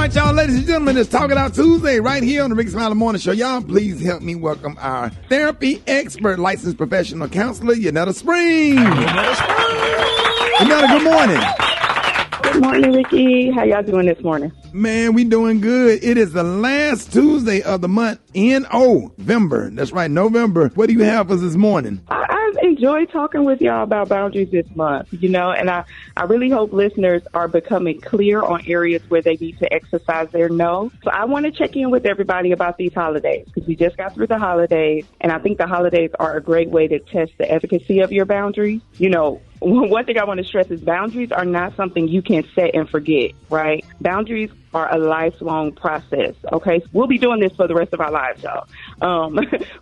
right, y'all, ladies and gentlemen, it's Talk It Out Tuesday right here on the Rickey Smiley Morning Show. Y'all, please help me welcome our therapy expert, licensed professional counselor, Yunetta Spring. Yunetta, good morning. Good morning, Rickey. How y'all doing this morning? Man, we doing good. It is the last Tuesday of the month, November. That's right, November. What do you have for us this morning? I enjoyed talking with y'all about boundaries this month, and I really hope listeners are becoming clear on areas where they need to exercise their no. So I want to check in with everybody about these holidays because we just got through the holidays, and I think the holidays are a great way to test the efficacy of your boundaries. One thing I want to stress is boundaries are not something you can set and forget, right? Boundaries are a lifelong process, okay? We'll be doing this for the rest of our lives, y'all.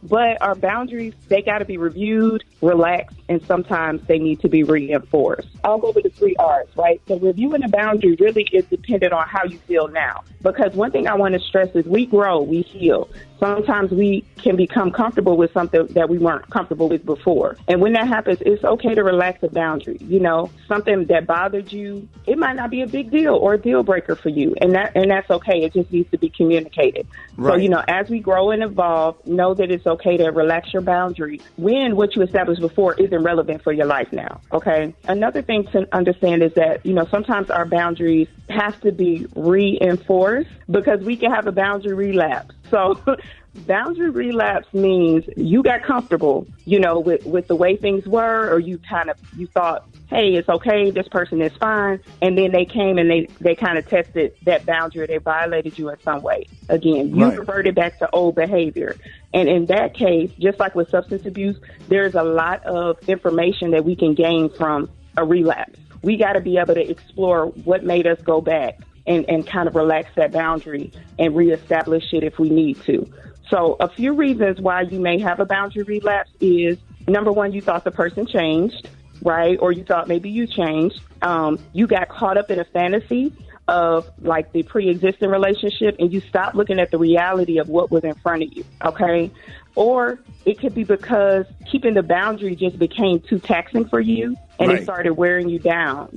But our boundaries, they got to be reviewed, relaxed, and sometimes they need to be reinforced. I'll go with the 3 R's, right? So reviewing a boundary really is dependent on how you feel now. Because one thing I want to stress is we grow, we heal. Sometimes we can become comfortable with something that we weren't comfortable with before. And when that happens, it's okay to relax a boundary. Something that bothered you, it might not be a big deal or a deal breaker for you. And that's okay. It just needs to be communicated. Right. So, as we grow and evolve, know that it's okay to relax your boundary when what you established before isn't relevant for your life now. Okay. Another thing to understand is that, sometimes our boundaries have to be reinforced because we can have a boundary relapse. So boundary relapse means you got comfortable, with the way things were, or you thought, hey, it's okay, this person is fine. And then they came and they kind of tested that boundary, or they violated you in some way. Again, you reverted back to old behavior. And in that case, just like with substance abuse, there's a lot of information that we can gain from a relapse. We got to be able to explore what made us go back and kind of relax that boundary and reestablish it if we need to. So a few reasons why you may have a boundary relapse is, number one, you thought the person changed, right? Or you thought maybe you changed. You got caught up in a fantasy of like the pre-existing relationship and you stopped looking at the reality of what was in front of you, okay? Or it could be because keeping the boundary just became too taxing for you and it started wearing you down,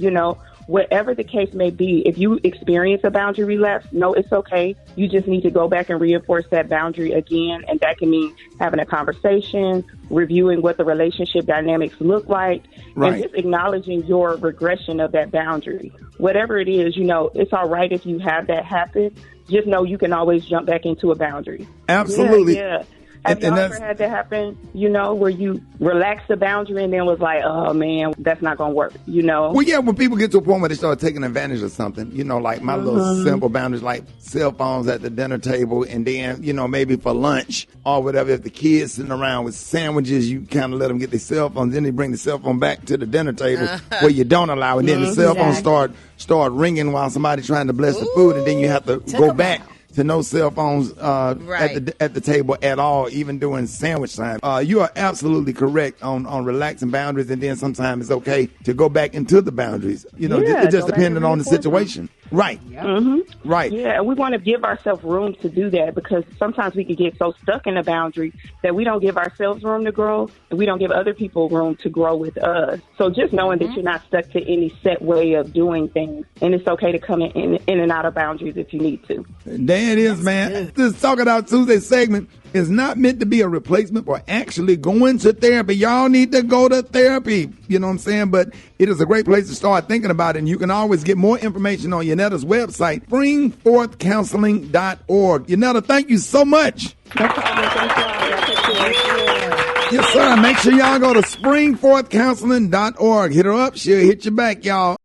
Whatever the case may be, if you experience a boundary relapse, no, it's okay. You just need to go back and reinforce that boundary again. And that can mean having a conversation, reviewing what the relationship dynamics look like, and just acknowledging your regression of that boundary. Whatever it is, it's all right if you have that happen. Just know you can always jump back into a boundary. Absolutely. Yeah. Have you ever had that happen, where you relaxed the boundary and then was like, oh, man, that's not going to work, Well, yeah, when people get to a point where they start taking advantage of something, like my little simple boundaries, like cell phones at the dinner table, and then, maybe for lunch or whatever, if the kids sitting around with sandwiches, you kind of let them get their cell phones, then they bring the cell phone back to the dinner table where you don't allow it. And then the cell phone start ringing while somebody's trying to bless the food, and then you have to go back to no cell phones at the table at all, even during sandwich time. You are absolutely correct on relaxing boundaries, and then sometimes it's okay to go back into the boundaries. It just depending on the situation. Right. Yep. Mm-hmm. Right. Yeah, and we want to give ourselves room to do that because sometimes we can get so stuck in a boundary that we don't give ourselves room to grow and we don't give other people room to grow with us. So just knowing that you're not stuck to any set way of doing things, and it's okay to come in and out of boundaries if you need to. There it is, man. This Talk It Out Tuesday segment is not meant to be a replacement for actually going to therapy. Y'all need to go to therapy. You know what I'm saying? But it is a great place to start thinking about it. And you can always get more information on Yunetta's website, springforthcounseling.org. Yunetta, thank you so much. No problem. Thank you. Yes, sir. Make sure y'all go to springforthcounseling.org. Hit her up. She'll hit you back, y'all.